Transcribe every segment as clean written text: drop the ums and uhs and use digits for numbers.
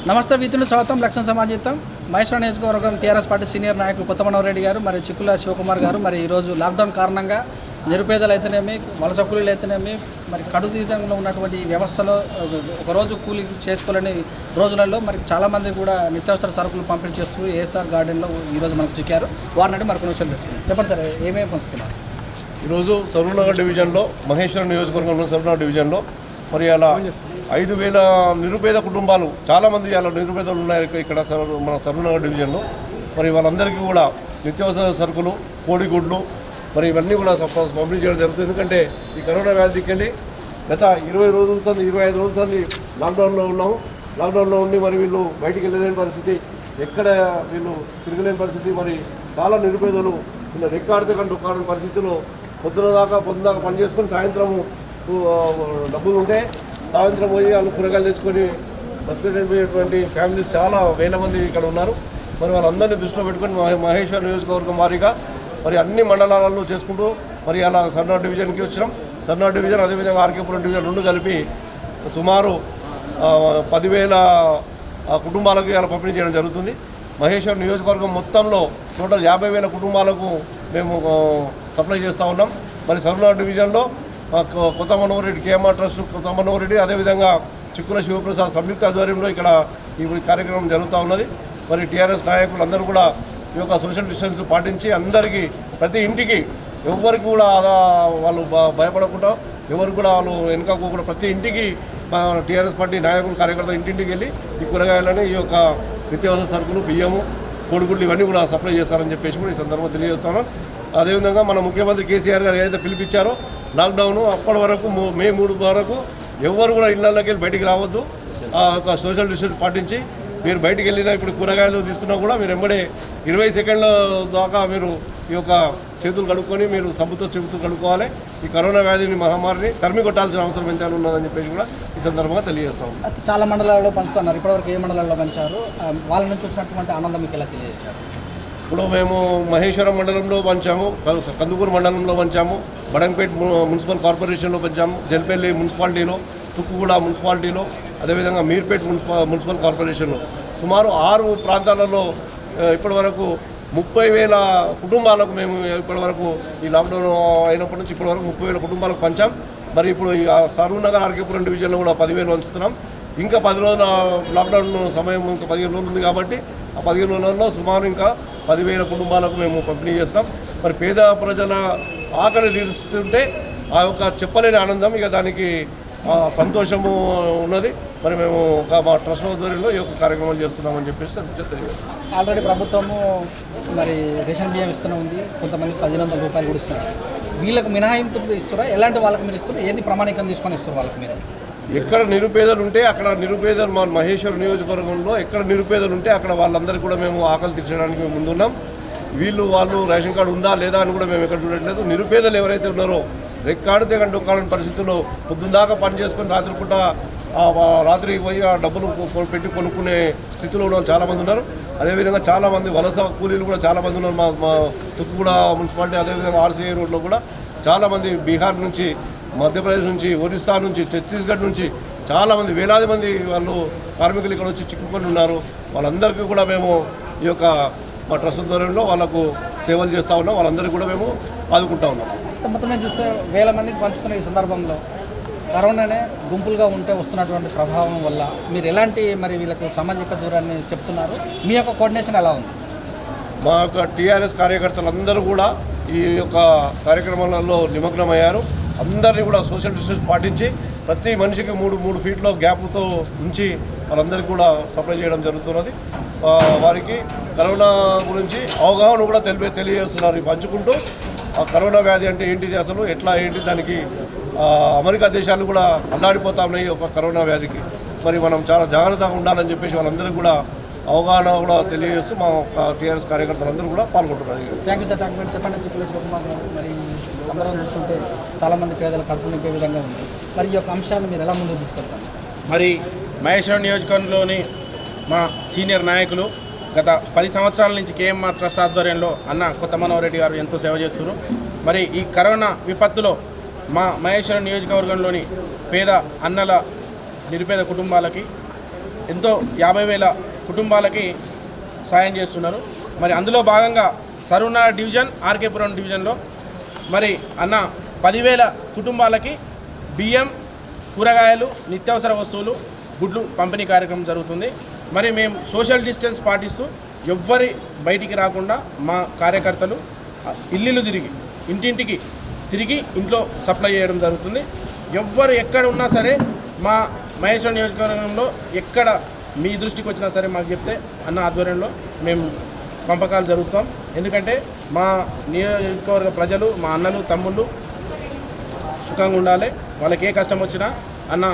నమస్తే వీతులు స్వాగతం లక్ష్మణ సమాజం మహేశ్వర నియోజకవర్గం టీఆర్ఎస్ పార్టీ సీనియర్ నాయకులు కొత్తమనోహర్ రెడ్డి గారు మరి చిక్కుల శివకుమార్ గారు మరి ఈరోజు లాక్డౌన్ కారణంగా నిరుపేదలు అయితేనేమి వలస కూలీలు అయితేనేమి మరి కడుతీతంలో ఉన్నటువంటి వ్యవస్థలో ఒకరోజు కూలీ చేసుకోలేని రోజులలో మరి చాలామంది కూడా నిత్యావసర సరుకులు పంపిణీ చేస్తూ ఏఎస్ఆర్ గార్డెన్లో ఈరోజు మనకు చిక్కారు వారిని మరి కొన్ని విషయాలు తెచ్చుకున్నారు. చెప్పండి సార్, ఏమేమి పంచుతున్నారు? ఈరోజు సరూర్నగర్ డివిజన్లో మహేశ్వర నియోజకవర్గంలో సరూర్నగర్ డివిజన్లో మరి అలా 5,000 నిరుపేద కుటుంబాలు చాలామంది అలా నిరుపేదలు ఉన్నాయి ఇక్కడ మన సరూర్నగర్ డివిజన్లో. మరి వాళ్ళందరికీ కూడా నిత్యావసర సరుకులు, కోడిగుడ్లు మరి ఇవన్నీ కూడా పంపిణీ చేయడం జరుగుతుంది. ఎందుకంటే ఈ కరోనా వ్యాధికి వెళ్ళి గత 20 రోజుల సంది 25 రోజుల సంది లాక్డౌన్లో ఉన్నాము. లాక్డౌన్లో ఉండి మరి వీళ్ళు బయటికి వెళ్ళలేని పరిస్థితి, ఎక్కడ వీళ్ళు తిరగలేని పరిస్థితి. మరి చాలా నిరుపేదలు చిన్న రెక్కాడితే కంటూ కాని పరిస్థితుల్లో పొద్దున దాకా పని చేసుకొని సాయంత్రం డబ్బులు ఉంటే సాయంత్రం పోయి వాళ్ళు కూరగాయలు తెచ్చుకొని బతికేటువంటి ఫ్యామిలీస్ చాలా వేల మంది ఇక్కడ ఉన్నారు. మరి వాళ్ళందరినీ దృష్టిలో పెట్టుకొని మహేశ్వర నియోజకవర్గం వారీగా మరి అన్ని మండలాలలో చేసుకుంటూ మరి అలా సరూర్నగర్ డివిజన్కి వచ్చినాం. సరూర్నగర్ డివిజన్ అదేవిధంగా ఆర్కేపురం డివిజన్ రెండు కలిపి సుమారు 10,000 కుటుంబాలకు ఇలా పంపిణీ చేయడం జరుగుతుంది. మహేశ్వర నియోజకవర్గం మొత్తంలో టోటల్ 50,000 కుటుంబాలకు మేము సప్లై చేస్తూ ఉన్నాం. మరి సరూర్నగర్ డివిజన్లో కొత్తమనోహర్ రెడ్డి కేఎంఆర్ ట్రస్ట్ కొత్తమనోహర్ రెడ్డి అదేవిధంగా చిక్కుల శివప్రసాద్ సంయుక్త ఆధ్వర్యంలో ఇక్కడ ఈ కార్యక్రమం జరుగుతూ ఉన్నది. మరి టీఆర్ఎస్ నాయకులు అందరూ కూడా ఈ యొక్క సోషల్ డిస్టెన్స్ పాటించి అందరికీ ప్రతి ఇంటికి ఎవరికి కూడా వాళ్ళు భయపడకుండా ఎవరికి కూడా వాళ్ళు వెనుకపోకుండా ప్రతి ఇంటికి టీఆర్ఎస్ పార్టీ నాయకులు కార్యకర్తలు ఇంటింటికి వెళ్ళి ఈ కూరగాయలని ఈ యొక్క నిత్యావసర సరుకులు, బియ్యము, కోడిగుడ్లు ఇవన్నీ కూడా సప్లై చేస్తారని చెప్పేసి కూడా ఈ సందర్భంగా తెలియజేస్తాను. అదేవిధంగా మన ముఖ్యమంత్రి కేసీఆర్ గారు ఏదైతే పిలిపించారో లాక్డౌన్ అప్పటి వరకు మే 3 వరకు ఎవరు కూడా ఇళ్లలోకి వెళ్ళి బయటికి రావద్దు, ఒక సోషల్ డిస్టెన్స్ పాటించి మీరు బయటికి వెళ్ళినా ఇప్పుడు కూరగాయలు తీసుకున్నా కూడా మీరు వెంబడే 20 సెకండ్ల దాకా మీరు ఈ యొక్క చేతులు కడుక్కొని మీరు సబ్బుతో చేతులు కడుక్కోవాలి. ఈ కరోనా వ్యాధిని మహమ్మారిని తరిమి కొట్టాల్సిన అవసరం ఎంతైనా ఉన్నదని చెప్పేసి కూడా ఈ సందర్భంగా తెలియజేస్తాం. చాలా మండలాల్లో పంచుతున్నారు, ఇప్పటివరకు ఏ మండలాల్లో పంచారు? వాళ్ళ నుంచి వచ్చినటువంటి ఆనందం మీకు ఎలా తెలియజేశారు? ఇప్పుడు మేము మహేశ్వరం మండలంలో పంచాము, కందుకూరు మండలంలో పంచాము, బడంపేట మున్సిపల్ కార్పొరేషన్లో పంచాము, జల్పల్లి మున్సిపాలిటీలో, తుక్కుగూడ మున్సిపాలిటీలో, అదేవిధంగా మీర్పేట మున్సిపల్ కార్పొరేషన్లో సుమారు 6 ప్రాంతాలలో ఇప్పటివరకు 30,000 కుటుంబాలకు మేము ఇప్పటివరకు ఈ లాక్డౌన్ అయినప్పటి నుంచి ఇప్పటివరకు 30,000 కుటుంబాలకు పంచాం. మరి ఇప్పుడు సరూర్నగర్ ఆర్కేపురం డివిజన్లో కూడా 10,000 పంచుతున్నాం. ఇంకా 10 రోజుల లాక్డౌన్ సమయం ఇంకా 15 రోజులు ఉంది కాబట్టి ఆ 15 రోజులలో సుమారు ఇంకా 10,000 కుటుంబాలకు మేము పంపిణీ చేస్తాం. మరి పేద ప్రజల ఆకలి తీరుస్తుంటే ఆ యొక్క చెప్పలేని ఆనందం, ఇక దానికి సంతోషము ఉన్నది. మరి మేము మా ట్రస్ట్ ఆధ్వర్యంలో ఈ యొక్క కార్యక్రమాలు చేస్తున్నామని చెప్పేసి తెలియజేస్తాం. ఆల్రెడీ ప్రభుత్వము మరి రేషన్ బియ్యం ఇస్తూనే ఉంది, కొంతమంది 1,500 రూపాయలు కూడా ఇస్తున్నారు. వీళ్ళకి మినహాయింపు ఇస్తారా? ఎలాంటి వాళ్ళకి మీరు ఇస్తారు? ఏది ప్రామాణికంగా తీసుకొని ఇస్తారు వాళ్ళకి మీరు? ఎక్కడ నిరుపేదలు ఉంటే అక్కడ నిరుపేదలు మా మహేశ్వర నియోజకవర్గంలో ఎక్కడ నిరుపేదలు ఉంటే అక్కడ వాళ్ళందరికీ కూడా మేము ఆకలి తీర్చడానికి మేము ముందున్నాం. వాళ్ళు రేషన్ కార్డు ఉందా లేదా అని కూడా మేము ఎక్కడ చూడట్లేదు. నిరుపేదలు ఎవరైతే ఉన్నారో రెక్కాడితే కంటూ కాలని పరిస్థితుల్లో పొద్దున్నాక పని చేసుకొని రాత్రికి పోయి ఆ డబ్బులు పెట్టి కొనుక్కునే స్థితిలో ఉన్న చాలామంది ఉన్నారు. అదేవిధంగా చాలామంది వలస కూలీలు కూడా చాలామంది ఉన్నారు. మా తుక్కుగూడ మున్సిపాలిటీ అదేవిధంగా ఆర్సీఐ రోడ్లో కూడా చాలామంది బీహార్ నుంచి, మధ్యప్రదేశ్ నుంచి, ఒరిస్సా నుంచి, ఛత్తీస్గఢ్ నుంచి చాలామంది వేలాది మంది వాళ్ళు కార్మికులు ఇక్కడ వచ్చి చిక్కుకొని ఉన్నారు. వాళ్ళందరికీ కూడా మేము ఈ యొక్క మా ట్రస్ట్ ఆధ్వర్యంలో వాళ్ళకు సేవలు చేస్తూ ఉన్నాం. వాళ్ళందరికీ కూడా మేము ఆదుకుంటా ఉన్నాం. మొత్తం చూస్తే వేల మందికి పంచుతున్న ఈ సందర్భంలో కరోనానే గుంపులుగా ఉంటే వస్తున్నటువంటి ప్రభావం వల్ల మీరు ఎలాంటి మరి వీళ్ళకు సామాజిక దూరాన్ని చెప్తున్నారు? మీ యొక్క కోఆర్డినేషన్ ఎలా ఉంది? మా యొక్క టీఆర్ఎస్ కార్యకర్తలందరూ కూడా ఈ యొక్క కార్యక్రమాలలో నిమగ్నమయ్యారు. అందరినీ కూడా సోషల్ డిస్టెన్స్ పాటించి ప్రతి మనిషికి 3 ఫీట్ల గ్యాప్తో ఉంచి వాళ్ళందరికీ కూడా సప్లై చేయడం జరుగుతున్నది. వారికి కరోనా గురించి అవగాహన కూడా తెలియజేస్తున్నారు. పంచుకుంటూ ఆ కరోనా వ్యాధి అంటే ఏంటిది, అసలు ఎట్లా ఏంటి, దానికి అమెరికా దేశాలు కూడా అల్లాడిపోతా ఉన్నాయి ఒక కరోనా వ్యాధికి. మరి మనం చాలా జాగ్రత్తగా ఉండాలని చెప్పేసి వాళ్ళందరికీ కూడా అవగాహన కూడా తెలియజేస్తూ మా టీఆర్ఎస్ కార్యకర్తలందరూ కూడా పాల్గొంటున్నారు. Thank you sir. చెప్పండి, చిక్కుల శివకుమార్ గారు, మరి సంబరం చూస్తుంటే చాలామంది పేదలు కడుపు నింపే విధంగా ఉంది. మరి ఈ యొక్క అంశాన్ని మీరు ఎలా ముందుకు తీసుకెళ్తారు? మరి మహేశ్వర నియోజకవర్గంలోని మా సీనియర్ నాయకులు గత 10 సంవత్సరాల నుంచి కేఎంఆర్ ట్రస్ట్ ఆధ్వర్యంలో అన్న కొత్తమనోహర్ రెడ్డి గారు ఎంతో సేవ చేస్తున్నారు. మరి ఈ కరోనా విపత్తులో మా మహేశ్వర నియోజకవర్గంలోని పేద అన్నల నిరుపేద కుటుంబాలకి ఎంతో 50,000 కుటుంబాలకి సాయం చేస్తున్నారు. మరి అందులో భాగంగా సరూనగర్ డివిజన్, ఆర్కేపురం డివిజన్లో మరి అన్న 10,000 కుటుంబాలకి బియ్యం, కూరగాయలు, నిత్యావసర వస్తువులు, గుడ్లు పంపిణీ కార్యక్రమం జరుగుతుంది. మరి మేము సోషల్ డిస్టెన్స్ పాటిస్తూ ఎవ్వరి బయటికి రాకుండా మా కార్యకర్తలు ఇల్లు తిరిగి ఇంటింటికి తిరిగి ఇంట్లో సప్లై చేయడం జరుగుతుంది. ఎవ్వరు ఎక్కడ ఉన్నా సరే మా మహేశ్వరం నియోజకవర్గంలో ఎక్కడ మీ దృష్టికి వచ్చినా సరే మాకు చెప్తే అన్న ఆధ్వర్యంలో మేము పంపకాలు జరుగుతాం. ఎందుకంటే మా నియోజకవర్గ ప్రజలు, మా అన్నలు తమ్ముళ్ళు సుఖంగా ఉండాలి. వాళ్ళకి ఏ కష్టం వచ్చినా అన్న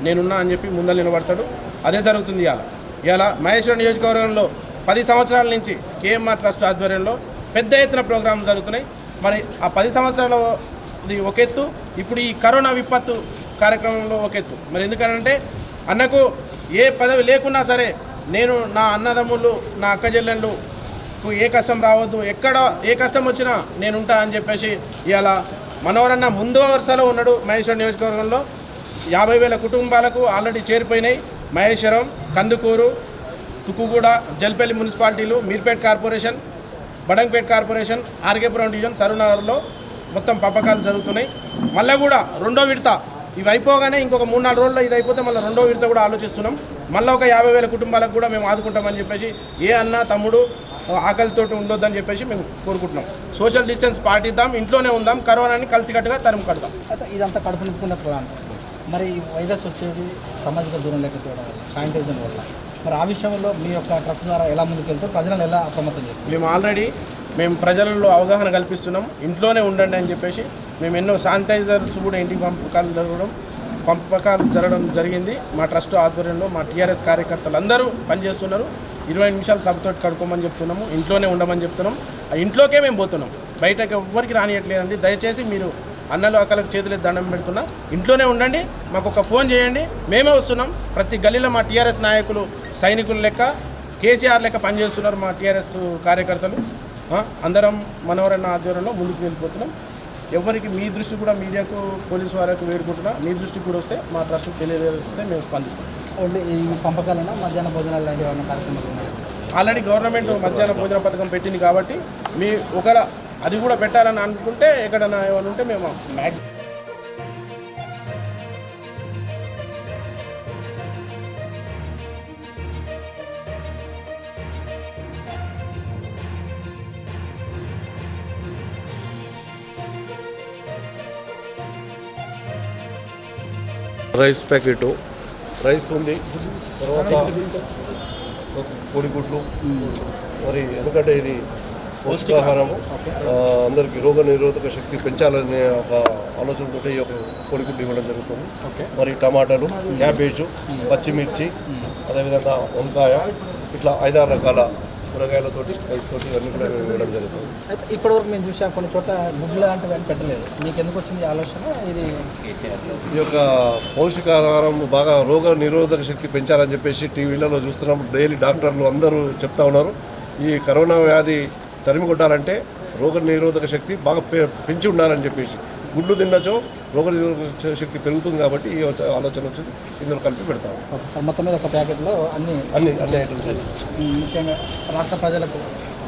నేనున్నా అని చెప్పి ముందర నిలబడతాడు. అదే జరుగుతుంది. ఇవాళ మహేశ్వరం నియోజకవర్గంలో 10 సంవత్సరాల నుంచి కేఎంఆర్ ట్రస్ట్ ఆధ్వర్యంలో పెద్ద ఎత్తున ప్రోగ్రాంలు జరుగుతున్నాయి. మరి ఆ 10 సంవత్సరాలది ఒక ఎత్తు, ఇప్పుడు ఈ కరోనా విపత్తు కార్యక్రమంలో ఒక ఎత్తు. మరి ఎందుకంటే అన్నకు ఏ పదవి లేకున్నా సరే నేను నా అన్నదమ్ముళ్ళు, నా అక్క చెల్లెళ్ళకు ఏ కష్టం రావద్దు, ఎక్కడ ఏ కష్టం వచ్చినా నేనుంటా అని చెప్పేసి ఇవాళ మనవరన్న ముందు వరుసలో ఉన్నాడు. మహేశ్వరం నియోజకవర్గంలో 50,000 కుటుంబాలకు ఆల్రెడీ చేరిపోయినాయి. మహేశ్వరం, కందుకూరు, తుక్కుగూడ, జల్పల్లి మున్సిపాలిటీలు, Meerpet corporation, Badangpet corporation, RK Puram division, సరూనగర్లో మొత్తం పంపకాలు జరుగుతున్నాయి. మళ్ళీ కూడా రెండో విడత ఇవి అయిపోగానే ఇంకొక 3-4 రోజుల్లో ఇది అయిపోతే మళ్ళీ రెండో విడత కూడా ఆలోచిస్తున్నాం. మళ్ళీ ఒక 50,000 కుటుంబాలకు కూడా మేము ఆదుకుంటామని చెప్పేసి, ఏ అన్న తమ్ముడు ఆకలితో ఉండొద్దని చెప్పేసి మేము కోరుకుంటున్నాం. సోషల్ డిస్టెన్స్ పాటిద్దాం, ఇంట్లోనే ఉందాం, కరోనాని కలిసికట్టుగా తరిమి కడదాం. అయితే ఇదంతా కడుపు నింపుకున్న ప్లాన్. మరి ఈ వైరస్ వచ్చేది సామాజిక దూరం లేకపోవడం వల్ల, శానిటైజర్ వల్ల, మరి ఆ విషయంలో మీ యొక్క ట్రస్ట్ ద్వారా ఎలా ముందుకెళ్తే ప్రజలను ఎలా అప్రమత్తం చేస్తారు? మేము ప్రజలలో అవగాహన కల్పిస్తున్నాం. ఇంట్లోనే ఉండండి అని చెప్పేసి మేము ఎన్నో శానిటైజర్స్ కూడా ఇంటికి పంపకాలు జరగడం జరిగింది. మా ట్రస్ట్ ఆధ్వర్యంలో మా టీఆర్ఎస్ కార్యకర్తలు అందరూ పనిచేస్తున్నారు. 20 నిమిషాలు సభతోటి కడుక్కోమని చెప్తున్నాము, ఇంట్లోనే ఉండమని చెప్తున్నాం. ఆ ఇంట్లోకే మేము పోతున్నాం, బయటకి ఎవ్వరికి రానియట్లేదండి. దయచేసి మీరు అన్నలు అక్కలకు చేతులెత్తి దండం పెడుతున్నా, ఇంట్లోనే ఉండండి, మాకు ఒక ఫోన్ చేయండి, మేమే వస్తున్నాం. ప్రతి గల్లీలో మా టీఆర్ఎస్ నాయకులు సైనికులు లెక్క, కేసీఆర్ లెక్క పనిచేస్తున్నారు మా టీఆర్ఎస్ కార్యకర్తలు. అందరం మనవరన్న ఆధ్వర్యంలో ముందుకు వెళ్ళిపోతున్నాం. ఎవరికి మీ దృష్టి కూడా మీడియాకు, పోలీసు వారికి వేడుకుంటున్నా, మీ దృష్టికి కూడా వస్తే మా ట్రస్ట్కి తెలియజేస్తే మేము స్పందిస్తాం. ఓన్లీ ఈ పంపకాలైనా మధ్యాహ్న భోజనాలు లాంటి ఏమైనా కార్యక్రమాలు ఉన్నాయి? ఆల్రెడీ గవర్నమెంట్ మధ్యాహ్న భోజన పథకం పెట్టింది కాబట్టి మీ ఒకవేళ అది కూడా పెట్టాలని అనుకుంటే ఎక్కడైనా ఏమైనా ఉంటే మేము మ్యాక్సిమం రైస్ ప్యాకెట్, రైస్ ఉంది, తర్వాత కోడిగుడ్లు. మరి ఎందుకంటే ఇది పౌష్టికాహారము, అందరికీ రోగ నిరోధక శక్తి పెంచాలనే ఒక ఆలోచనతో ఈ యొక్క కోడిగుడ్లు ఇవ్వడం జరుగుతుంది. మరి టమాటాలు, క్యాబేజు, పచ్చిమిర్చి, అదేవిధంగా వంకాయ, ఇట్లా 5-6 రకాల కూరగాయలతోటి, రైస్ తోటి ఇవన్నీ కూడా ఇవ్వడం జరుగుతుంది. అయితే ఇప్పటివరకు మేము చూసాం కొన్ని చోట్ల గుడ్లు లాంటివి అని పెట్టలేదు. మీకు ఎందుకు వచ్చింది ఆలోచన? ఈ యొక్క పౌష్టికాహారం బాగా రోగ నిరోధక శక్తి పెంచాలని చెప్పేసి టీవీలలో చూస్తున్నాం. డైలీ డాక్టర్లు అందరూ చెప్తా ఉన్నారు, ఈ కరోనా వ్యాధి తరిమి కొట్టాలంటే రోగ నిరోధక శక్తి బాగా పెంచి ఉండాలని చెప్పేసి. గుడ్లు తిన్నచో రోగ నిరోధక శక్తి పెరుగుతుంది కాబట్టి ఈ ఆలోచన వచ్చింది. ఇందులో కలిపి పెడతాము. మొత్తం మీద ఒక ప్యాకెట్లో అన్ని ముఖ్యంగా రాష్ట్ర ప్రజలకు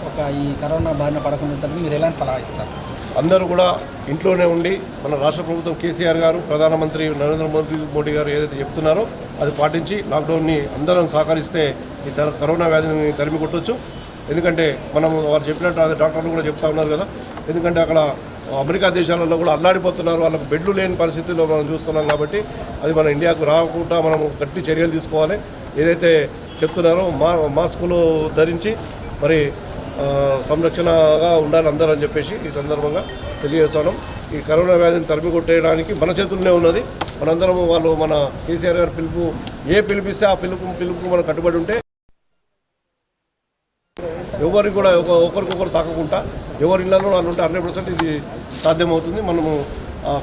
ఒక ఈ కరోనా బారిన పడకుండా మీరు ఎలాంటి సలహా ఇస్తారు? అందరూ కూడా ఇంట్లోనే ఉండి మన రాష్ట్ర ప్రభుత్వం కేసీఆర్ గారు, ప్రధానమంత్రి నరేంద్ర మోడీ గారు ఏదైతే చెప్తున్నారో అది పాటించి లాక్డౌన్ని అందరం సహకరిస్తే ఈ కరోనా వ్యాధిని తరిమి కొట్టవచ్చు. ఎందుకంటే మనం వారు చెప్పినట్టు డాక్టర్లు కూడా చెప్తా ఉన్నారు కదా, ఎందుకంటే అక్కడ అమెరికా దేశాలలో కూడా అల్లాడిపోతున్నారు, వాళ్ళకు బెడ్లు లేని పరిస్థితుల్లో మనం చూస్తున్నాం. కాబట్టి అది మన ఇండియాకు రాకుండా మనం గట్టి చర్యలు తీసుకోవాలి. ఏదైతే చెప్తున్నారో మాస్కులు ధరించి మరి సంరక్షణగా ఉండాలి అందరూ అని చెప్పేసి ఈ సందర్భంగా తెలియజేస్తున్నాం. ఈ కరోనా వ్యాధిని తరిమి కొట్టేయడానికి మన చేతుల్లోనే ఉన్నది. మనందరం వాళ్ళు మన కేసీఆర్ గారు పిలిపిస్తే ఆ పిలుపుకు మనం కట్టుబడి ఉంటే ఎవరికి కూడా ఒకరికొకరు తాకకుండా ఎవరి ఇళ్లలో వాళ్ళు ఉంటే 100% ఇది సాధ్యమవుతుంది. మనము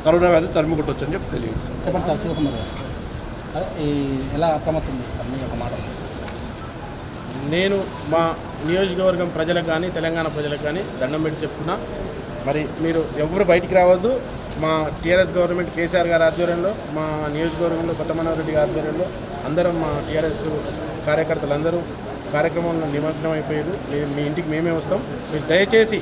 కరోనా వ్యాధి తరిమి కొట్టవచ్చు అని చెప్పి తెలియజేస్తాం. చెప్పండి శివకుమార్ గారు, ఎలా అప్రమత్తం చేస్తారు మీ యొక్క మాట? నేను మా నియోజకవర్గం ప్రజలకు కానీ తెలంగాణ ప్రజలకు కానీ దండం పెట్టి చెప్తున్నా, మరి మీరు ఎవరు బయటికి రావద్దు. మా టీఆర్ఎస్ గవర్నమెంట్ కేసీఆర్ గారి ఆధ్వర్యంలో, మా నియోజకవర్గంలో కొత్త మనోహర్ రెడ్డి గారి ఆధ్వర్యంలో అందరం మా టీఆర్ఎస్ కార్యకర్తలందరూ కార్యక్రమంలో నిమగ్నం అయిపోయారు. మీ ఇంటికి మేమే వస్తాం. మీరు దయచేసి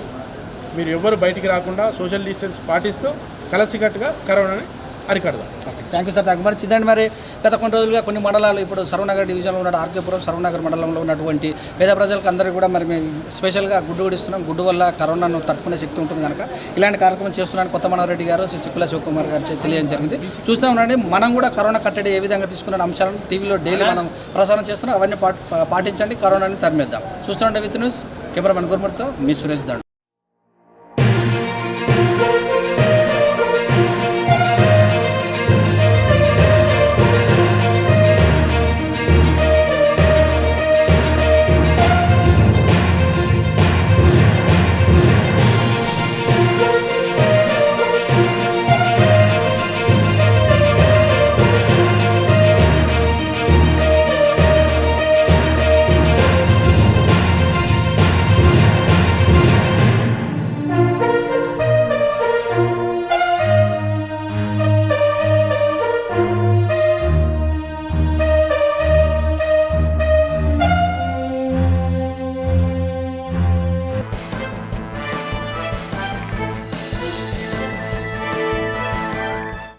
మీరు ఎవ్వరు బయటికి రాకుండా సోషల్ డిస్టెన్స్ పాటిస్తూ కలిసికట్టుగా కరోనాని అరికడదాం. Thank you sir. Thank you. మరి చిదండి, మరి గత కొన్ని రోజులుగా కొన్ని మండలాలు ఇప్పుడు సర్వనగర్ డివిజన్లో ఉన్న ఆర్కేపురం సర్వనగర్ మండలంలో ఉన్నటువంటి పేద ప్రజలకు అందరికీ కూడా మరి మేము స్పెషల్గా గుడ్డు కూడా ఇస్తున్నాం. గుడ్డు వల్ల కరోనాను తట్టుకునే శక్తి ఉంటుంది కనుక ఇలాంటి కార్యక్రమం చేస్తున్నాను కొత్తమనోహర్ రెడ్డి గారు, శ్రీ చిక్కుల శివకుమార్ గారు తెలియజేయడం జరిగింది. చూస్తూ ఉండండి, మనం కూడా కరోనా కట్టడి ఏ విధంగా తీసుకున్న అంశాలను టీవీలో డైలీ మనం ప్రసారం చేస్తున్నాం. అవన్నీ పాటించండి, కరోనాని తరిమేద్దాం. చూస్తూ ఉండే with news cameraman గురుమూర్తితో me Suresh Dandu.